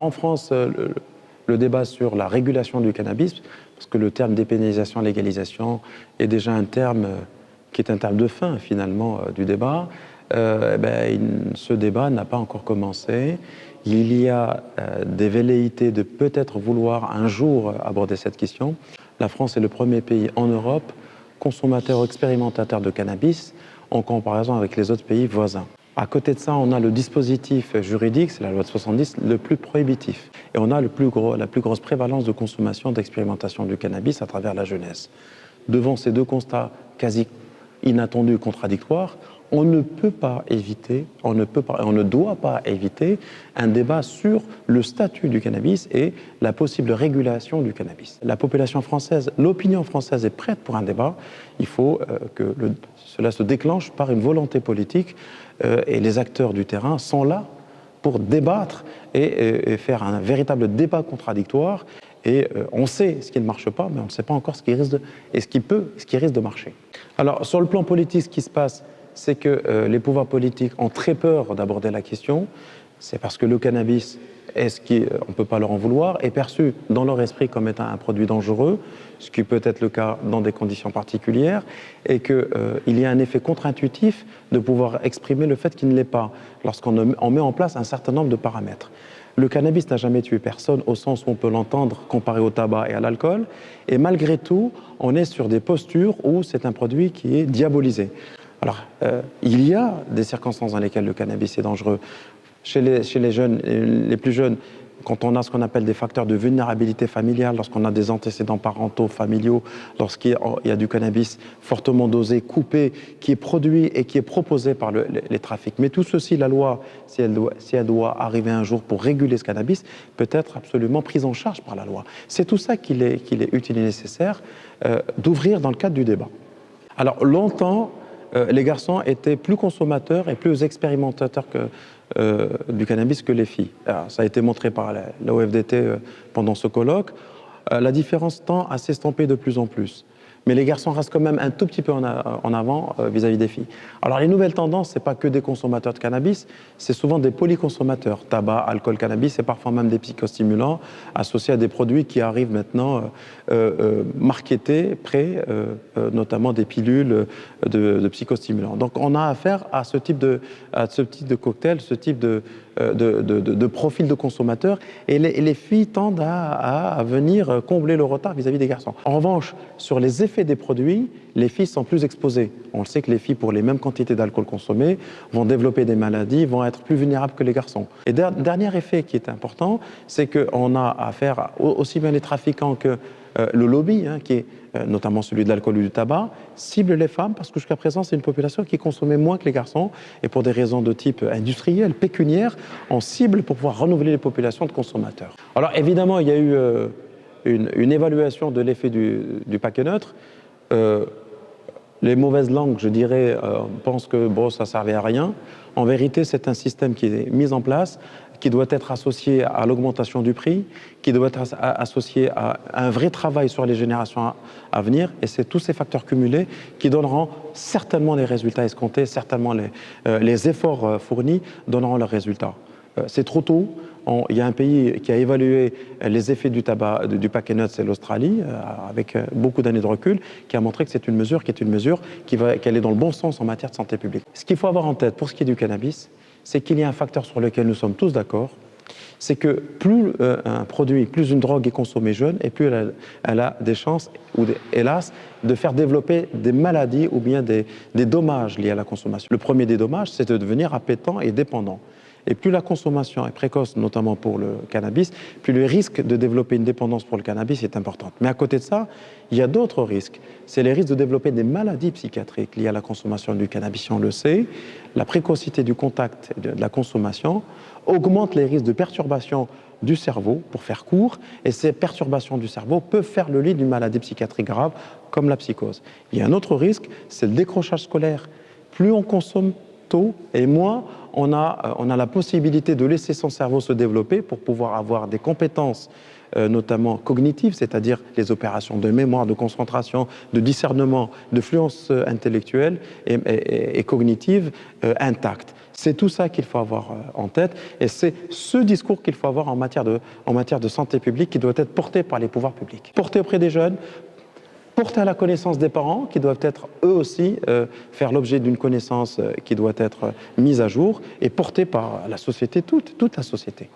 En France, le débat sur la régulation du cannabis, parce que le terme dépénalisation, légalisation est déjà un terme qui est un terme de fin finalement du débat, ce débat n'a pas encore commencé. Il y a des velléités de peut-être vouloir un jour aborder cette question. La France est le premier pays en Europe consommateur expérimentateur de cannabis en comparaison avec les autres pays voisins. À côté de ça, on a le dispositif juridique, c'est la loi de 70, le plus prohibitif. Et on a la plus grosse prévalence de consommation, d'expérimentation du cannabis à travers la jeunesse. Devant ces deux constats quasi inattendus, contradictoires, on ne peut pas éviter, on ne doit pas éviter un débat sur le statut du cannabis et la possible régulation du cannabis. La population française, l'opinion française est prête pour un débat. Il faut que cela se déclenche par une volonté politique et les acteurs du terrain sont là pour débattre et faire un véritable débat contradictoire. Et on sait ce qui ne marche pas, mais on ne sait pas encore ce qui risque de marcher. Alors, sur le plan politique, ce qui se passe, c'est que les pouvoirs politiques ont très peur d'aborder la question. C'est parce que le cannabis, on ne peut pas leur en vouloir, est perçu dans leur esprit comme étant un produit dangereux, ce qui peut être le cas dans des conditions particulières, et qu'il y a un effet contre-intuitif de pouvoir exprimer le fait qu'il ne l'est pas, lorsqu'on met en place un certain nombre de paramètres. Le cannabis n'a jamais tué personne au sens où on peut l'entendre comparé au tabac et à l'alcool, et malgré tout, on est sur des postures où c'est un produit qui est diabolisé. Alors, il y a des circonstances dans lesquelles le cannabis est dangereux. Chez les jeunes, les plus jeunes, quand on a ce qu'on appelle des facteurs de vulnérabilité familiale, lorsqu'on a des antécédents parentaux, familiaux, lorsqu'il y a du cannabis fortement dosé, coupé, qui est produit et qui est proposé par les trafics. Mais tout ceci, la loi, si elle doit arriver un jour pour réguler ce cannabis, peut être absolument prise en charge par la loi. C'est tout ça qu'il est utile et nécessaire d'ouvrir dans le cadre du débat. Alors, longtemps, les garçons étaient plus consommateurs et plus expérimentateurs du cannabis que les filles. Alors, ça a été montré par la OFDT pendant ce colloque. La différence tend à s'estomper de plus en plus. Mais les garçons restent quand même un tout petit peu en avant vis-à-vis des filles. Alors les nouvelles tendances, ce n'est pas que des consommateurs de cannabis, c'est souvent des polyconsommateurs. Tabac, alcool, cannabis, et parfois même des psychostimulants associés à des produits qui arrivent maintenant marketés, prêts, notamment des pilules de psychostimulants. Donc on a affaire à ce type de cocktail, ce type de profil de consommateur, et les filles tendent à venir combler le retard vis-à-vis des garçons. En revanche, sur les effets des produits, les filles sont plus exposées. On le sait que les filles, pour les mêmes quantités d'alcool consommées, vont développer des maladies, vont être plus vulnérables que les garçons. Et dernier effet qui est important, c'est qu'on a affaire aussi bien les trafiquants que le lobby, qui est notamment celui de l'alcool ou du tabac, cible les femmes parce que jusqu'à présent, c'est une population qui consommait moins que les garçons et pour des raisons de type industriel, pécuniaire, on cible pour pouvoir renouveler les populations de consommateurs. Alors évidemment, il y a eu une évaluation de l'effet du paquet neutre. Les mauvaises langues, je dirais, pensent que bon, ça ne servait à rien. En vérité, c'est un système qui est mis en place, qui doit être associé à l'augmentation du prix, qui doit être associé à un vrai travail sur les générations à venir. Et c'est tous ces facteurs cumulés qui donneront certainement les résultats escomptés, certainement les efforts fournis donneront leurs résultats. C'est trop tôt. Il y a un pays qui a évalué les effets du tabac, du paquet neutre, c'est l'Australie, avec beaucoup d'années de recul, qui a montré que c'est une mesure qu'elle est dans le bon sens en matière de santé publique. Ce qu'il faut avoir en tête pour ce qui est du cannabis, c'est qu'il y a un facteur sur lequel nous sommes tous d'accord, c'est que plus un produit, plus une drogue est consommée jeune, et plus elle a des chances, hélas, de faire développer des maladies ou bien des dommages liés à la consommation. Le premier des dommages, c'est de devenir appétent et dépendant. Et plus la consommation est précoce, notamment pour le cannabis, plus le risque de développer une dépendance pour le cannabis est important. Mais à côté de ça, il y a d'autres risques. C'est les risques de développer des maladies psychiatriques liées à la consommation du cannabis. On le sait, la précocité du contact et de la consommation augmente les risques de perturbation du cerveau, pour faire court, et ces perturbations du cerveau peuvent faire le lit d'une maladie psychiatrique grave, comme la psychose. Il y a un autre risque, c'est le décrochage scolaire. Plus on consomme tôt et moins on a la possibilité de laisser son cerveau se développer pour pouvoir avoir des compétences notamment cognitives, c'est-à-dire les opérations de mémoire, de concentration, de discernement, de fluence intellectuelle et cognitive intactes. C'est tout ça qu'il faut avoir en tête, et c'est ce discours qu'il faut avoir en matière de santé publique qui doit être porté par les pouvoirs publics, porté auprès des jeunes, porté à la connaissance des parents qui doivent être eux aussi faire l'objet d'une connaissance qui doit être mise à jour, et porté par la société toute la société.